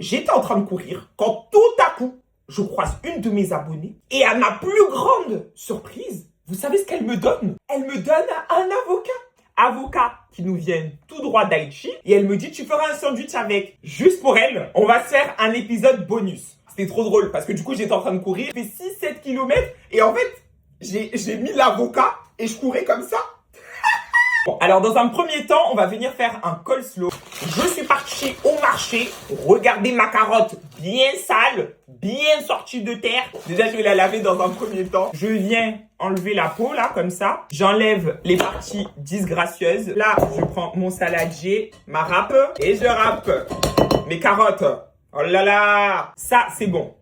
J'étais en train de courir quand tout à coup, je croise une de mes abonnées et à ma plus grande surprise, vous savez ce qu'elle me donne? Elle me donne un avocat. Avocat qui nous vient tout droit d'Haïti et elle me dit tu feras un sandwich avec. Juste pour elle, on va se faire un épisode bonus. C'était trop drôle parce que du coup j'étais en train de courir, j'ai fait 6-7 km et en fait j'ai mis l'avocat et je courais comme ça. Bon, alors dans un premier temps, on va venir faire un coleslaw. Je suis parti au marché, regardez ma carotte bien sale, bien sortie de terre. Déjà, je vais la laver dans un premier temps. Je viens enlever la peau là, comme ça. J'enlève les parties disgracieuses. Là, je prends mon saladier, ma râpe et je râpe mes carottes. Oh là là, ça c'est bon.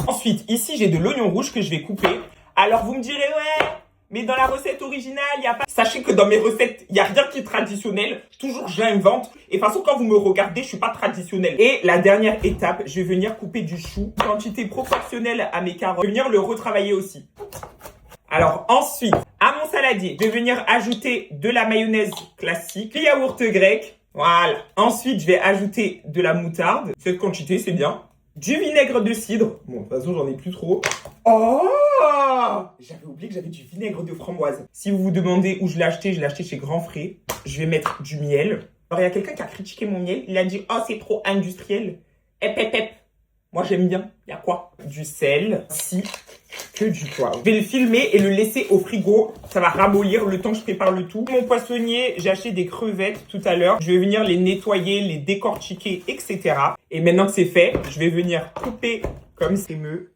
Ensuite, ici, j'ai de l'oignon rouge que je vais couper. Alors, vous me direz, ouais, mais dans la recette originale, il n'y a pas... Sachez que dans mes recettes, il n'y a rien qui est traditionnel. Toujours, j'invente. Et de toute façon, quand vous me regardez, je suis pas traditionnelle. Et la dernière étape, je vais venir couper du chou. Quantité proportionnelle à mes carottes. Je vais venir le retravailler aussi. Alors ensuite, à mon saladier, je vais venir ajouter de la mayonnaise classique, du yaourt grec. Voilà. Ensuite, je vais ajouter de la moutarde. Cette quantité, c'est bien. Du vinaigre de cidre. Bon, de toute façon, j'en ai plus trop. Oh! J'avais oublié que j'avais du vinaigre de framboise. Si vous vous demandez où je l'ai acheté chez Grand Frais. Je vais mettre du miel. Alors, il y a quelqu'un qui a critiqué mon miel. Il a dit, oh, c'est trop industriel. Ep. Moi, j'aime bien. Il y a quoi? Du sel, si, que du poivre. Je vais le filmer et le laisser au frigo. Ça va ramollir le temps que je prépare le tout. Mon poissonnier, j'ai acheté des crevettes tout à l'heure. Je vais venir les nettoyer, les décortiquer, etc. Et maintenant que c'est fait, je vais venir couper comme c'est mieux.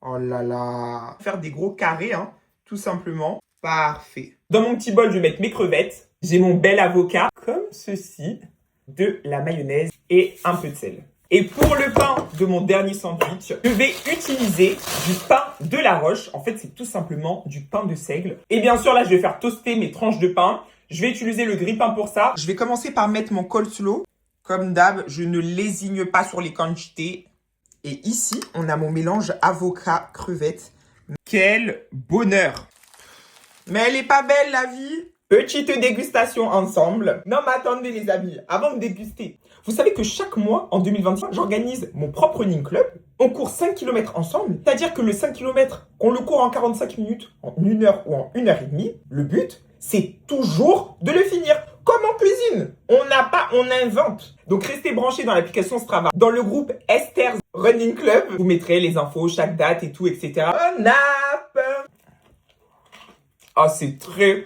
Oh là là. Faire des gros carrés, hein, tout simplement. Parfait. Dans mon petit bol, je vais mettre mes crevettes. J'ai mon bel avocat, comme ceci, de la mayonnaise et un peu de sel. Et pour le pain de mon dernier sandwich, je vais utiliser du pain de la Roche. En fait, c'est tout simplement du pain de seigle. Et bien sûr, là, je vais faire toaster mes tranches de pain. Je vais utiliser le grille-pain pour ça. Je vais commencer par mettre mon coleslaw. Comme d'hab, je ne lésigne pas sur les quantités. Et ici, on a mon mélange avocat-crevette. Quel bonheur! Mais elle est pas belle, la vie! Petite dégustation ensemble. Non, mais attendez, les amis, avant de déguster. Vous savez que chaque mois, en 2025, j'organise mon propre running club. On court 5 km ensemble. C'est-à-dire que le 5 km, qu'on le court en 45 minutes, en 1 heure ou en 1h30, le but, c'est toujours de le finir. Comme en cuisine. On invente. Donc, restez branchés dans l'application Strava. Dans le groupe Esther's Running Club, vous mettrez les infos, chaque date et tout, etc. On nappe. Ah, c'est très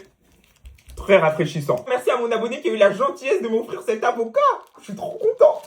rafraîchissant. Merci à mon abonné qui a eu la gentillesse de m'offrir cet avocat. Je suis trop content.